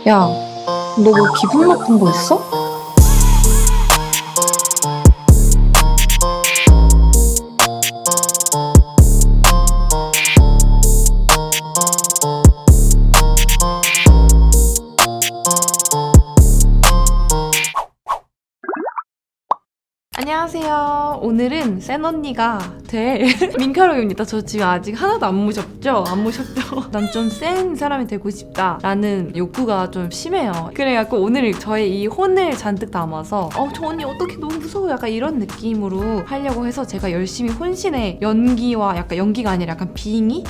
야, 너 뭐 기분 나쁜 거 있어? 안녕하세요. 오늘은 센 언니가 될 민카롱입니다. 저 지금 아직 하나도 안 무셨죠? 안 무셨죠? 난 좀 센 사람이 되고 싶다라는 욕구가 좀 심해요. 그래갖고 오늘 저의 이 혼을 잔뜩 담아서 저 언니 어떻게 너무 무서워 약간 이런 느낌으로 하려고 해서 제가 열심히 혼신의 연기와 약간 연기가 아니라 약간 빙의?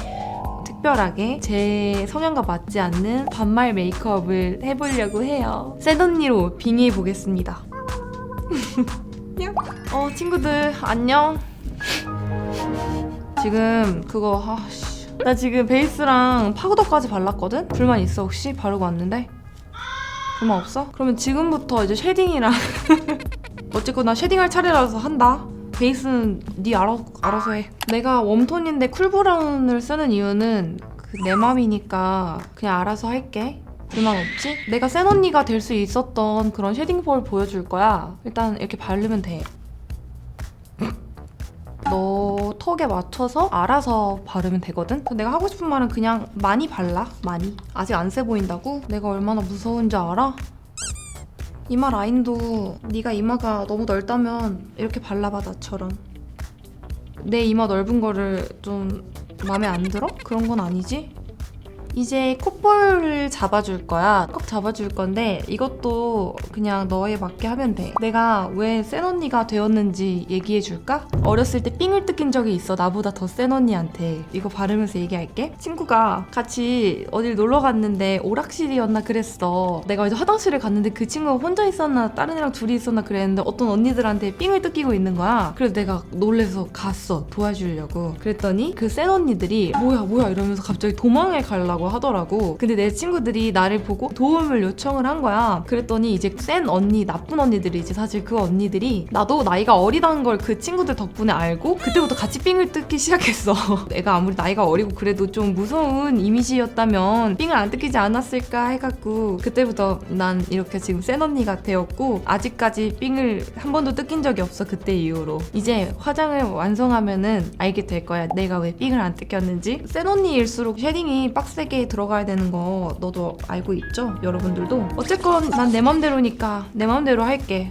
특별하게 제 성향과 맞지 않는 반말 메이크업을 해보려고 해요. 센 언니로 빙의해 보겠습니다. 친구들 안녕. 지금 그거 나 지금 베이스랑 파우더까지 발랐거든? 불만 있어 혹시? 바르고 왔는데? 불만 없어? 그러면 지금부터 이제 쉐딩이랑 어쨌거나 쉐딩할 차례라서 한다. 베이스는 네 알아서 해. 내가 웜톤인데 쿨브라운을 쓰는 이유는 내 맘이니까 그냥 알아서 할게. 불만 없지? 내가 센 언니가 될 수 있었던 그런 쉐딩볼 보여줄 거야. 일단 이렇게 바르면 돼. 너 턱에 맞춰서 알아서 바르면 되거든? 내가 하고 싶은 말은 그냥 많이 발라. 많이. 아직 안 세 보인다고? 내가 얼마나 무서운지 알아? 이마 라인도 네가 이마가 너무 넓다면 이렇게 발라봐 나처럼. 내 이마 넓은 거를 좀 마음에 안 들어? 그런 건 아니지? 이제 콧볼을 잡아줄 거야. 꼭 잡아줄 건데 이것도 그냥 너에 맞게 하면 돼. 내가 왜 센 언니가 되었는지 얘기해 줄까? 어렸을 때 삥을 뜯긴 적이 있어. 나보다 더 센 언니한테. 이거 바르면서 얘기할게. 친구가 같이 어딜 놀러 갔는데 오락실이었나 그랬어. 내가 이제 화장실을 갔는데 그 친구가 혼자 있었나 다른 애랑 둘이 있었나 그랬는데 어떤 언니들한테 삥을 뜯기고 있는 거야. 그래서 내가 놀래서 갔어. 도와주려고. 그랬더니 그 센 언니들이 뭐야 이러면서 갑자기 도망을 가려고 하더라고. 근데 내 친구들이 나를 보고 도움을 요청을 한 거야. 그랬더니 이제 센 언니, 나쁜 언니들이 이제 사실 그 언니들이 나도 나이가 어리다는 걸 그 친구들 덕분에 알고 그때부터 같이 삥을 뜯기 시작했어. 내가 아무리 나이가 어리고 그래도 좀 무서운 이미지였다면 삥을 안 뜯기지 않았을까 해갖고 그때부터 난 이렇게 지금 센 언니가 되었고 아직까지 삥을 한 번도 뜯긴 적이 없어. 그때 이후로. 이제 화장을 완성하면은 알게 될 거야. 내가 왜 삥을 안 뜯겼는지. 센 언니일수록 쉐딩이 빡세게 들어가야 되는 거 너도 알고 있죠? 여러분들도. 어쨌건 난 내 맘대로니까 내 맘대로 할게.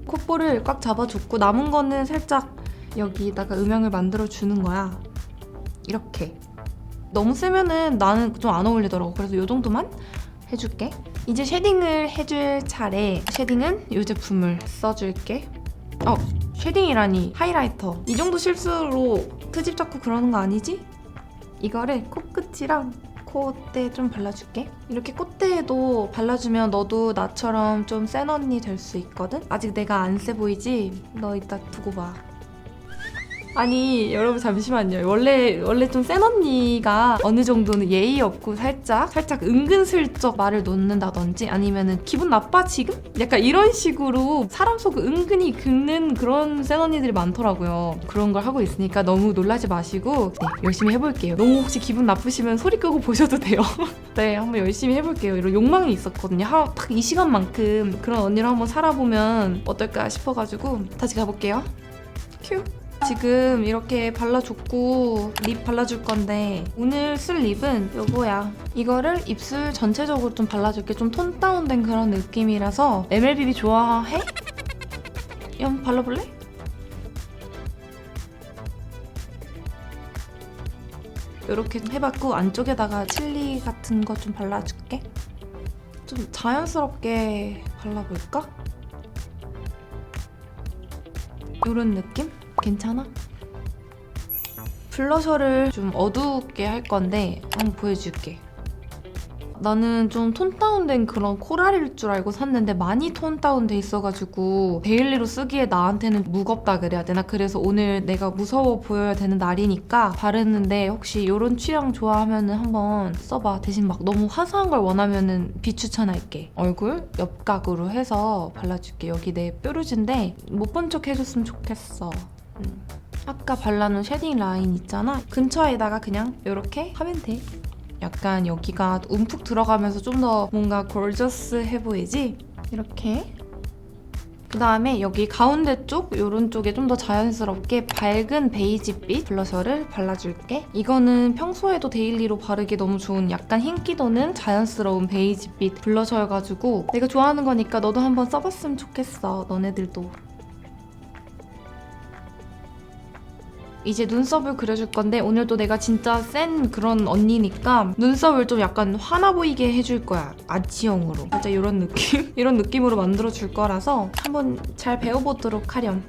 콧볼을 꽉 잡아줬고 남은 거는 살짝 여기다가 음영을 만들어 주는 거야. 이렇게. 너무 세면은 나는 좀 안 어울리더라고. 그래서 요 정도만 해줄게. 이제 쉐딩을 해줄 차례. 쉐딩은 이 제품을 써줄게. 쉐딩이라니 하이라이터. 이 정도 실수로 트집 잡고 그러는 거 아니지? 이거를 코끝이랑 콧대에 좀 발라줄게. 이렇게 콧대에도 발라주면 너도 나처럼 좀 센 언니 될 수 있거든? 아직 내가 안 세 보이지? 너 이따 두고 봐. 아니 여러분 잠시만요. 원래 좀 센 언니가 어느 정도는 예의 없고 살짝 은근슬쩍 말을 놓는다든지 아니면은 기분 나빠 지금? 약간 이런 식으로 사람 속을 은근히 긁는 그런 센 언니들이 많더라고요. 그런 걸 하고 있으니까 너무 놀라지 마시고 네 열심히 해볼게요. 너무 혹시 기분 나쁘시면 소리 끄고 보셔도 돼요. 네 한번 열심히 해볼게요. 이런 욕망이 있었거든요. 딱 이 시간만큼 그런 언니를 한번 살아보면 어떨까 싶어가지고 다시 가볼게요. 큐. 지금 이렇게 발라줬고 립 발라줄 건데 오늘 쓸 립은 요거야. 이거를 입술 전체적으로 좀 발라줄게. 좀 톤 다운된 그런 느낌이라서 MLBB 좋아해? 한번 발라볼래? 이렇게 해봤고 안쪽에다가 칠리 같은 거 좀 발라줄게. 좀 자연스럽게 발라볼까? 이런 느낌? 괜찮아? 블러셔를 좀 어둡게 할 건데 한번 보여줄게. 나는 좀 톤 다운된 그런 코랄일 줄 알고 샀는데 많이 톤 다운돼 있어가지고 데일리로 쓰기에 나한테는 무겁다 그래야 되나? 그래서 오늘 내가 무서워 보여야 되는 날이니까 바르는데 혹시 이런 취향 좋아하면은 한번 써봐. 대신 막 너무 화사한 걸 원하면은 비추천할게. 얼굴 옆각으로 해서 발라줄게. 여기 내 뾰루지인데 못 본 척 해줬으면 좋겠어. 아까 발라놓은 쉐딩 라인 있잖아? 근처에다가 그냥 이렇게 하면 돼. 약간 여기가 움푹 들어가면서 좀 더 뭔가 gorgeous해 보이지? 이렇게. 그 다음에 여기 가운데 쪽, 요런 쪽에 좀 더 자연스럽게 밝은 베이지빛 블러셔를 발라줄게. 이거는 평소에도 데일리로 바르기 너무 좋은 약간 흰기 도는 자연스러운 베이지빛 블러셔여가지고 내가 좋아하는 거니까 너도 한번 써봤으면 좋겠어. 너네들도. 이제 눈썹을 그려줄 건데 오늘도 내가 진짜 센 그런 언니니까 눈썹을 좀 약간 화나 보이게 해줄 거야. 아치형으로. 진짜 이런 느낌? 이런 느낌으로 만들어줄 거라서 한번 잘 배워보도록 하렴.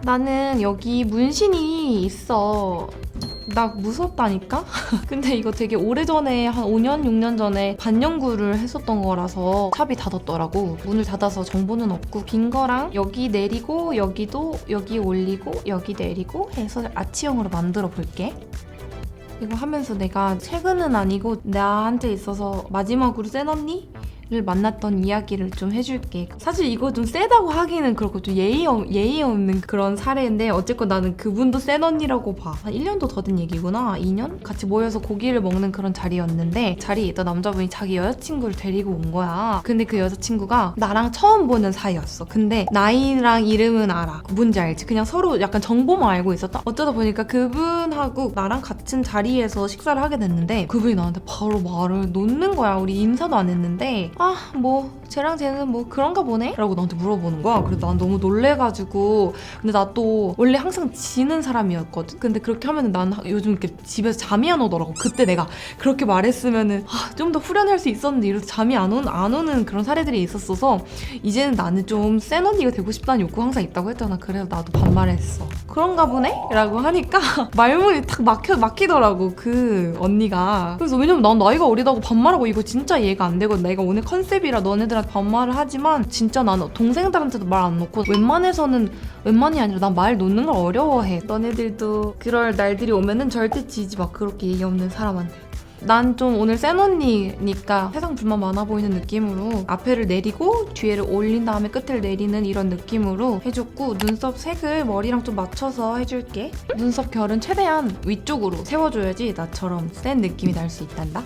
나는 여기 문신이 있어. 나 무섭다니까? 근데 이거 되게 오래전에 한 5년, 6년 전에 반영구를 했었던 거라서 샵이 닫았더라고. 문을 닫아서 정보는 없고 긴 거랑 여기 내리고 여기도 여기 올리고 여기 내리고 해서 아치형으로 만들어 볼게. 이거 하면서 내가 최근은 아니고 나한테 있어서 마지막으로 센 언니를 만났던 이야기를 좀 해줄게. 사실 이거 좀 세다고 하기는 그렇고 좀 예의 없는 그런 사례인데 어쨌건 나는 그분도 센 언니라고 봐. 한 1년도 더 된 얘기구나. 2년? 같이 모여서 고기를 먹는 그런 자리였는데 자리에 있던 남자분이 자기 여자친구를 데리고 온 거야. 근데 그 여자친구가 나랑 처음 보는 사이였어. 근데 나이랑 이름은 알아. 뭔지 알지? 그냥 서로 약간 정보만 알고 있었다? 어쩌다 보니까 그분하고 나랑 같은 자리에서 식사를 하게 됐는데 그분이 나한테 바로 말을 놓는 거야. 우리 인사도 안 했는데 뭐 쟤랑 쟤는 뭐 그런가 보네? 라고 나한테 물어보는 거야. 그래서 난 너무 놀래가지고 근데 나 또 원래 항상 지는 사람이었거든? 근데 그렇게 하면은 난 요즘 이렇게 집에서 잠이 안 오더라고. 그때 내가 그렇게 말했으면은 좀 더 후련할 수 있었는데 이렇게 잠이 안 오는 그런 사례들이 있었어서 이제는 나는 좀 센 언니가 되고 싶다는 욕구가 항상 있다고 했잖아. 그래서 나도 반말했어. 그런가 보네? 라고 하니까 말문이 탁 막히더라고 그 언니가. 그래서 왜냐면 난 나이가 어리다고 반말하고 이거 진짜 이해가 안 되거든. 내가 오늘 컨셉이라 너네들한테 반말을 하지만 진짜 나는 동생들한테도 말 안 놓고 웬만이 아니라 난 말 놓는 걸 어려워해. 너네들도 그럴 날들이 오면은 절대 지지 마. 그렇게 예의 없는 사람한테. 난 좀 오늘 센 언니니까 세상 불만 많아 보이는 느낌으로 앞에를 내리고 뒤에를 올린 다음에 끝을 내리는 이런 느낌으로 해줬고 눈썹 색을 머리랑 좀 맞춰서 해줄게. 눈썹 결은 최대한 위쪽으로 세워줘야지 나처럼 센 느낌이 날 수 있단다.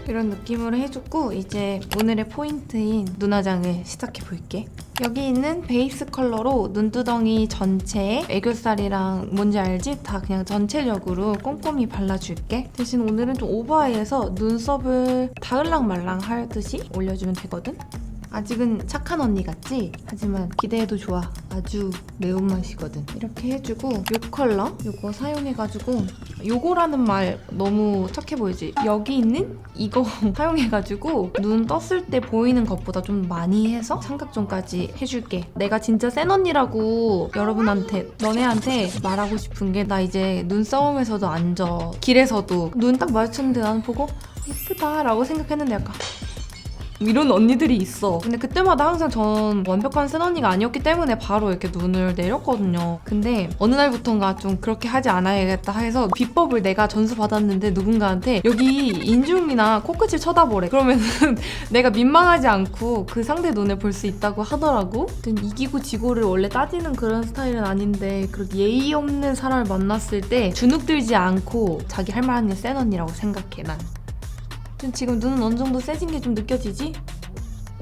이런 느낌으로 해줬고 이제 오늘의 포인트인 눈화장을 시작해볼게. 여기 있는 베이스 컬러로 눈두덩이 전체에 애교살이랑 뭔지 알지? 다 그냥 전체적으로 꼼꼼히 발라줄게. 대신 오늘은 좀 오버해서 눈썹을 닿을랑말랑 하듯이 올려주면 되거든? 아직은 착한 언니 같지? 하지만 기대해도 좋아. 아주 매운맛이거든. 이렇게 해주고 요 컬러 요거 사용해가지고 요거라는 말 너무 착해 보이지? 여기 있는 이거 사용해가지고 눈 떴을 때 보이는 것보다 좀 많이 해서 삼각존까지 해줄게. 내가 진짜 센 언니라고 너네한테 말하고 싶은 게 나 이제 눈싸움에서도 앉아. 길에서도 눈 딱 마주쳤는데 나는 보고 예쁘다 라고 생각했는데 약간 이런 언니들이 있어. 근데 그때마다 항상 전 완벽한 센 언니가 아니었기 때문에 바로 이렇게 눈을 내렸거든요. 근데 어느 날부턴가 좀 그렇게 하지 않아야겠다 해서 비법을 내가 전수 받았는데 누군가한테 여기 인중이나 코끝을 쳐다보래. 그러면은 내가 민망하지 않고 그 상대 눈을 볼 수 있다고 하더라고. 이기고 지고를 원래 따지는 그런 스타일은 아닌데 그렇게 예의 없는 사람을 만났을 때 주눅 들지 않고 자기 할 말 하는 게 센 언니라고 생각해 난. 지금 눈은 어느 정도 세진 게 좀 느껴지지?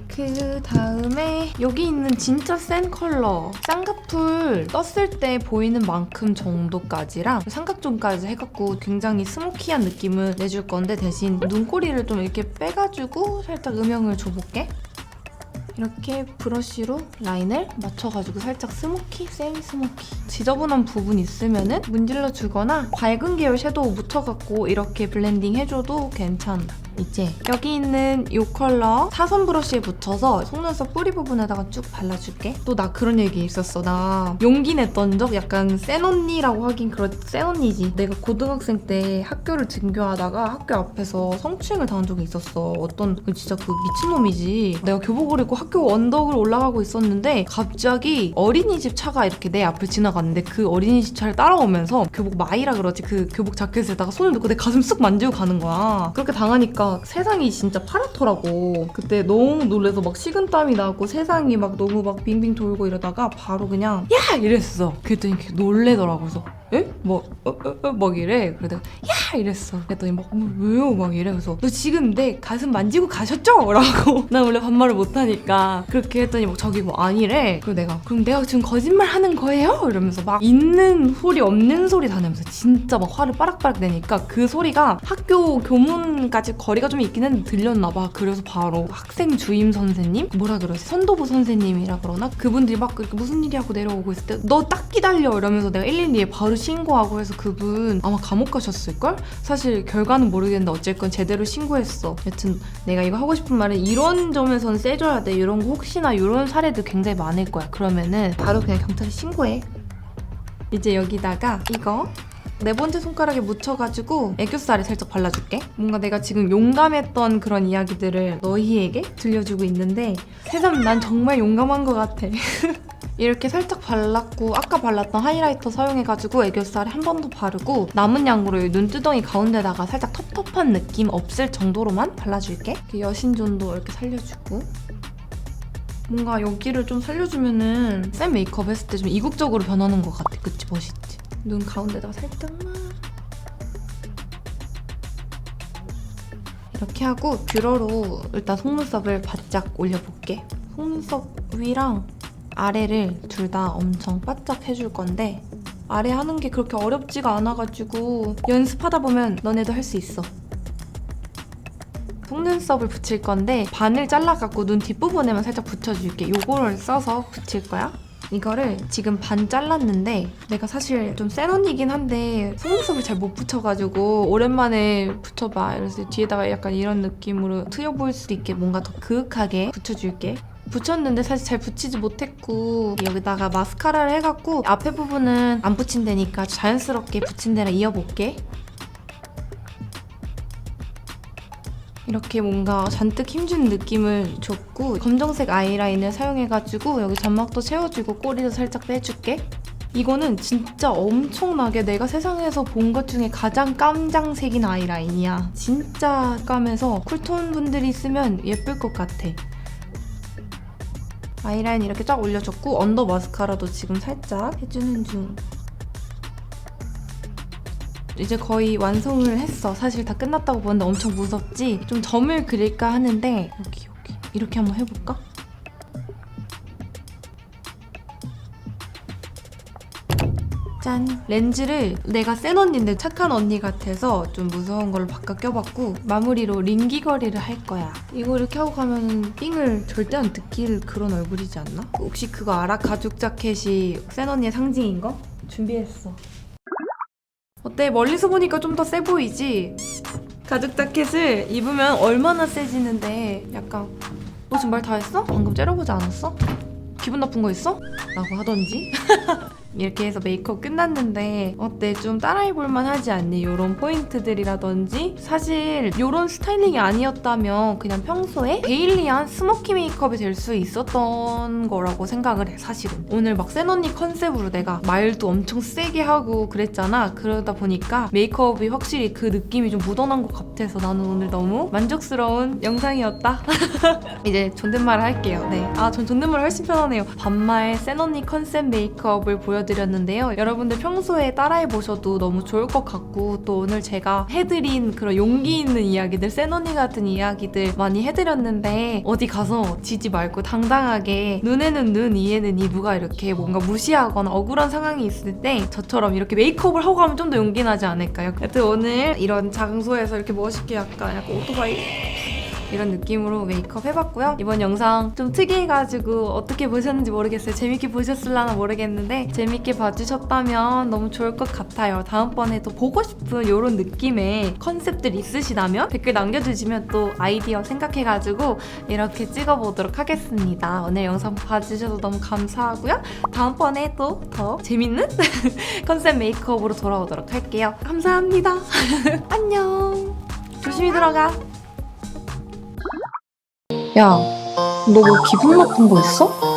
그 다음에 여기 있는 진짜 센 컬러 쌍꺼풀 떴을 때 보이는 만큼 정도까지랑 삼각존까지 해갖고 굉장히 스모키한 느낌을 내줄 건데 대신 눈꼬리를 좀 이렇게 빼가지고 살짝 음영을 줘볼게. 이렇게 브러쉬로 라인을 맞춰가지고 살짝 스모키, 세미 스모키. 지저분한 부분 있으면은 문질러 주거나 밝은 계열 섀도우 묻혀갖고 이렇게 블렌딩 해줘도 괜찮아. 이제 여기 있는 이 컬러 사선 브러쉬에 묻혀서 속눈썹 뿌리 부분에다가 쭉 발라줄게. 또 나 그런 얘기 있었어. 나 용기 냈던 적 약간 센 언니라고 하긴 그렇지 센 언니지. 내가 고등학생 때 학교를 등교하다가 학교 앞에서 성추행을 당한 적이 있었어. 어떤 진짜 그 미친놈이지. 내가 교복을 입고 학교 언덕을 올라가고 있었는데 갑자기 어린이집 차가 이렇게 내 앞을 지나갔는데 그 어린이집 차를 따라오면서 교복 마이라 그러지 그 교복 자켓에다가 손을 넣고 내 가슴 쓱 만지고 가는 거야. 그렇게 당하니까 세상이 진짜 파랗더라고. 그때 너무 놀라서 막 식은땀이 나고 세상이 막 너무 막 빙빙 돌고 이러다가 바로 그냥 야! 이랬어. 그랬더니 놀래더라고. 그래서 에? 막 이래. 그래서 내가 야! 이랬어. 그랬더니 막 왜요? 막 이래. 그래서 너 지금 내 가슴 만지고 가셨죠? 라고. 나 원래 반말을 못하니까 그렇게 했더니 막 저기 뭐 아니래. 그리고 내가 그럼 내가 지금 거짓말 하는 거예요? 이러면서 막 있는 소리 없는 소리 다 내면서 진짜 막 화를 빠락빠락 내니까 그 소리가 학교 교문까지 거리가 좀 있긴 했는데 들렸나 봐. 그래서 바로 학생 주임 선생님? 뭐라 그러지? 선도부 선생님이라 그러나? 그분들이 막 이렇게 무슨 일이 하고 내려오고 있을 때 너 딱 기다려 이러면서 내가 112에 바로 신고하고 해서 그분 아마 감옥 가셨을걸? 사실 결과는 모르겠는데 어쨌건 제대로 신고했어. 여튼 내가 이거 하고 싶은 말은 이런 점에서는 세줘야 돼. 이런 거 혹시나 이런 사례도 굉장히 많을 거야. 그러면은 바로 그냥 경찰에 신고해. 이제 여기다가 이거 네 번째 손가락에 묻혀가지고 애교살에 살짝 발라줄게. 뭔가 내가 지금 용감했던 그런 이야기들을 너희에게 들려주고 있는데 새삼 난 정말 용감한 것 같아. 이렇게 살짝 발랐고 아까 발랐던 하이라이터 사용해가지고 애교살에 한 번 더 바르고 남은 양으로 이 눈두덩이 가운데다가 살짝 텁텁한 느낌 없을 정도로만 발라줄게. 이렇게 여신존도 이렇게 살려주고 뭔가 여기를 좀 살려주면은 쌤 메이크업 했을 때 좀 이국적으로 변하는 것 같아. 그치? 멋있지? 눈 가운데다가 살짝만 이렇게 하고 뷰러로 일단 속눈썹을 바짝 올려볼게. 속눈썹 위랑 아래를 둘 다 엄청 바짝 해줄 건데 아래 하는 게 그렇게 어렵지가 않아가지고 연습하다 보면 너네도 할 수 있어. 속눈썹을 붙일 건데 반을 잘라갖고 눈 뒷부분에만 살짝 붙여줄게. 요거를 써서 붙일 거야. 이거를 지금 반 잘랐는데 내가 사실 좀 센 언니긴 한데 속눈썹을 잘 못 붙여가지고 오랜만에 붙여봐. 그래서 뒤에다가 약간 이런 느낌으로 트여 보일 수도 있게 뭔가 더 그윽하게 붙여줄게. 붙였는데 사실 잘 붙이지 못했고 여기다가 마스카라를 해갖고 앞에 부분은 안 붙인다니까 자연스럽게 붙인 데랑 이어볼게. 이렇게 뭔가 잔뜩 힘준 느낌을 줬고 검정색 아이라인을 사용해가지고 여기 점막도 채워주고 꼬리도 살짝 빼줄게. 이거는 진짜 엄청나게 내가 세상에서 본 것 중에 가장 깜장색인 아이라인이야. 진짜 까매서 쿨톤 분들이 쓰면 예쁠 것 같아. 아이라인 이렇게 쫙 올려줬고 언더 마스카라도 지금 살짝 해주는 중. 이제 거의 완성을 했어. 사실 다 끝났다고 보는데 엄청 무섭지? 좀 점을 그릴까 하는데 여기 이렇게 한번 해볼까? 짠! 렌즈를 내가 센 언니인데 착한 언니 같아서 좀 무서운 걸로 바꿔 껴봤고 마무리로 링 귀걸이를 할 거야. 이거 이렇게 하고 가면 삥을 절대 안 뜯길 그런 얼굴이지 않나? 혹시 그거 알아? 가죽 자켓이 센 언니의 상징인 거? 준비했어. 어때? 멀리서 보니까 좀 더 세 보이지? 가죽 자켓을 입으면 얼마나 세지는데 약간 너 지금 말 다 했어? 방금 째려보지 않았어? 기분 나쁜 거 있어? 라고 하던지? 이렇게 해서 메이크업 끝났는데 어때? 좀 따라해볼만 하지 않니? 이런 포인트들이라든지 사실 이런 스타일링이 아니었다면 그냥 평소에 데일리한 스모키 메이크업이 될 수 있었던 거라고 생각을 해. 사실은 오늘 막 센 언니 컨셉으로 내가 말도 엄청 세게 하고 그랬잖아. 그러다 보니까 메이크업이 확실히 그 느낌이 좀 묻어난 것 같아서 나는 오늘 너무 만족스러운 영상이었다. 이제 존댓말을 할게요. 네, 전 존댓말 훨씬 편하네요. 반말 센 언니 컨셉 메이크업을 보여드렸는데요. 여러분들 평소에 따라해보셔도 너무 좋을 것 같고 또 오늘 제가 해드린 그런 용기 있는 이야기들, 센 언니 같은 이야기들 많이 해드렸는데 어디 가서 지지 말고 당당하게 눈에는 눈, 이에는 이 누가 이렇게 뭔가 무시하거나 억울한 상황이 있을 때 저처럼 이렇게 메이크업을 하고 가면 좀 더 용기 나지 않을까요? 하여튼 오늘 이런 장소에서 이렇게 멋있게 약간 오토바이 이런 느낌으로 메이크업 해봤고요. 이번 영상 좀 특이해가지고 어떻게 보셨는지 모르겠어요. 재밌게 보셨을라나 모르겠는데 재밌게 봐주셨다면 너무 좋을 것 같아요. 다음번에 또 보고 싶은 이런 느낌의 컨셉들 있으시다면 댓글 남겨주시면 또 아이디어 생각해가지고 이렇게 찍어보도록 하겠습니다. 오늘 영상 봐주셔서 너무 감사하고요. 다음번에 또 더 재밌는 컨셉 메이크업으로 돌아오도록 할게요. 감사합니다. 안녕. 조심히 들어가. 야, 너 뭐 기분 나쁜 거 있어?